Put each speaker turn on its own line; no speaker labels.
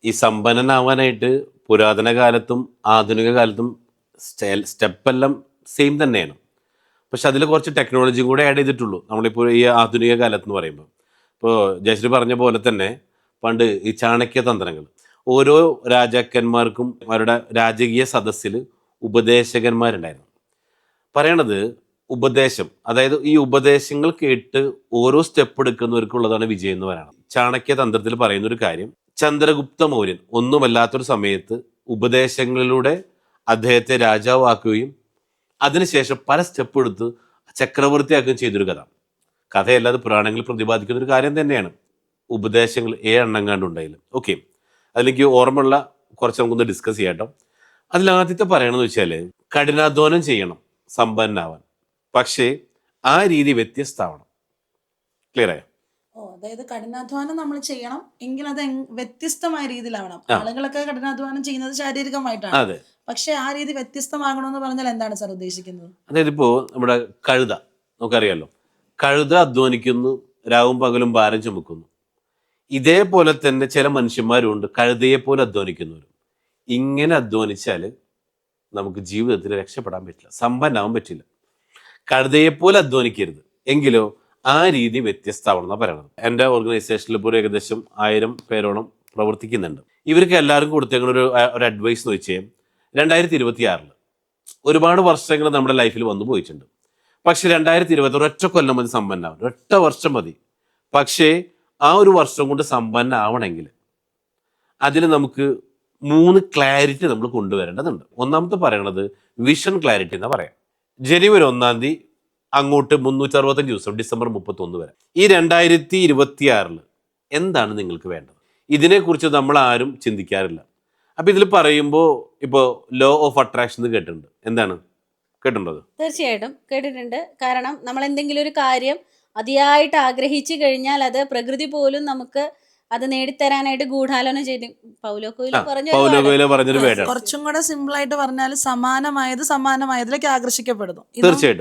ഈ സമ്പന്നനാവാനായിട്ട് പുരാതന കാലത്തും ആധുനിക കാലത്തും സ്റ്റെപ്പെല്ലാം സെയിം തന്നെയാണ്. പക്ഷെ അതിൽ കുറച്ച് ടെക്നോളജിയും കൂടെ ആഡ് ചെയ്തിട്ടുള്ളൂ നമ്മളിപ്പോൾ ഈ ആധുനിക കാലത്ത് എന്ന് പറയുമ്പോൾ. ഇപ്പോൾ ജയശ്രീ പറഞ്ഞ പോലെ തന്നെ പണ്ട് ഈ ചാണക്യ തന്ത്രങ്ങൾ, ഓരോ രാജാക്കന്മാർക്കും അവരുടെ രാജകീയ സദസ്സിൽ ഉപദേശകന്മാരുണ്ടായിരുന്നു. പറയണത് ഉപദേശം, അതായത് ഈ ഉപദേശങ്ങൾ കേട്ട് ഓരോ സ്റ്റെപ്പ് എടുക്കുന്നവർക്കുള്ളതാണ് വിജയം എന്ന് പറയുന്നത്. ചാണക്യ തന്ത്രത്തിൽ പറയുന്ന ഒരു കാര്യം, ചന്ദ്രഗുപ്ത മൗര്യൻ ഒന്നുമല്ലാത്തൊരു സമയത്ത് ഉപദേശങ്ങളിലൂടെ അദ്ദേഹത്തെ രാജാവാക്കുകയും അതിനുശേഷം പല സ്റ്റെപ്പ് എടുത്ത് ചക്രവർത്തിയാക്കുകയും ചെയ്തൊരു കഥ. കഥയല്ലാതെ പുരാണങ്ങളിൽ പ്രതിപാദിക്കുന്ന ഒരു കാര്യം തന്നെയാണ്. ഉപദേശങ്ങൾ എണ്ണം ഓക്കെ, അതിലേക്ക് ഓർമ്മയുള്ള കുറച്ച് നമുക്കൊന്ന് ഡിസ്കസ് ചെയ്യാം കേട്ടോ. അതിലാദ്യത്തെ പറയണമെന്ന് വെച്ചാൽ കഠിനാധ്വാനം ചെയ്യണം സമ്പന്നനാവാൻ, പക്ഷേ ആ രീതി വ്യത്യസ്തമാവണം. ക്ലിയർ ആയോ?
അതായത് കഠിനാധ്വാനം നമ്മൾ ചെയ്യണം, എങ്കിൽ അത് വ്യത്യസ്തമായ രീതിയിലാവണം. ആളുകളൊക്കെ കഠിനാധ്വാനം ചെയ്യുന്നത് ശാരീരികമായിട്ടാണ്, പക്ഷെ ആ രീതി വ്യത്യസ്തമാകണമെന്ന് പറഞ്ഞാൽ എന്താണ് സാർ ഉദ്ദേശിക്കുന്നത്?
അതായത് ഇപ്പോ നമ്മുടെ കഴുത നമുക്കറിയാലോ, കഴുത അധ്വാനിക്കുന്നു, രാവും പകലും ഭാരം ചുമക്കുന്നു. ഇതേപോലെ തന്നെ ചില മനുഷ്യന്മാരുണ്ട് കഴുതയെ പോലെ അധ്വാനിക്കുന്നവരും. ഇങ്ങനെ അധ്വാനിച്ചാൽ നമുക്ക് ജീവിതത്തിൽ രക്ഷപ്പെടാൻ പറ്റില്ല, സമ്പന്നാവാൻ പറ്റില്ല. കഴുതയെപ്പോലെ അധ്വാനിക്കരുത്, എങ്കിലോ ആ രീതി വ്യത്യസ്തമാവണം എന്നാണ് പറയണത്. എൻ്റെ ഓർഗനൈസേഷനിൽ ഇപ്പോൾ ഏകദേശം 1000 പേരോളം പ്രവർത്തിക്കുന്നുണ്ട്. ഇവർക്ക് എല്ലാവർക്കും കൊടുത്തേക്കുന്ന ഒരു അഡ്വൈസ് എന്ന് വെച്ചാൽ 2026 ഒരുപാട് വർഷങ്ങൾ നമ്മുടെ ലൈഫിൽ വന്നു പോയിട്ടുണ്ട്. പക്ഷെ 2020 ഒരൊറ്റ കൊല്ലം മതി സമ്പന്നാവാൻ, ഒരൊറ്റ വർഷം മതി. പക്ഷേ ആ ഒരു വർഷം കൊണ്ട് സമ്പന്നാവണമെങ്കിൽ അതിൽ നമുക്ക് 3 ക്ലാരിറ്റി നമ്മൾ കൊണ്ടുവരേണ്ടതുണ്ട്. ഒന്നാമത്തെ പറയണത് വിഷൻ ക്ലാരിറ്റി എന്നാ പറയാം. ജനുവരി 1-ാം തീയതി അങ്ങോട്ട് 365 ദിവസം, ഡിസംബർ 31 വരെ, ഈ 2026 എന്താണ് നിങ്ങൾക്ക് വേണ്ടത്? ഇതിനെക്കുറിച്ച് നമ്മൾ ആരും ചിന്തിക്കാറില്ല. അപ്പൊ ഇതിൽ പറയുമ്പോൾ ഇപ്പോൾ ലോ ഓഫ് അട്രാക്ഷൻ കേട്ടിട്ടുണ്ട്. എന്താണ് കേട്ടിട്ടുണ്ടോ?
തീർച്ചയായിട്ടും കേട്ടിട്ടുണ്ട്. കാരണം നമ്മൾ എന്തെങ്കിലും ഒരു കാര്യം അതിയായിട്ട് ആഗ്രഹിച്ചു കഴിഞ്ഞാൽ അത് പ്രകൃതി പോലും നമുക്ക് അത് നേടിത്തരാനായിട്ട് ഗൂഢാലോചന ചെയ്ത് പൗലോ കൊയ്ലോ
പറഞ്ഞൊരു
കുറച്ചും കൂടെ സിമ്പിൾ ആയിട്ട് പറഞ്ഞാൽ സമാനമായത് സമാനമായതിലേക്ക് ആകർഷിക്കപ്പെടുന്നു.
തീർച്ചയായിട്ടും.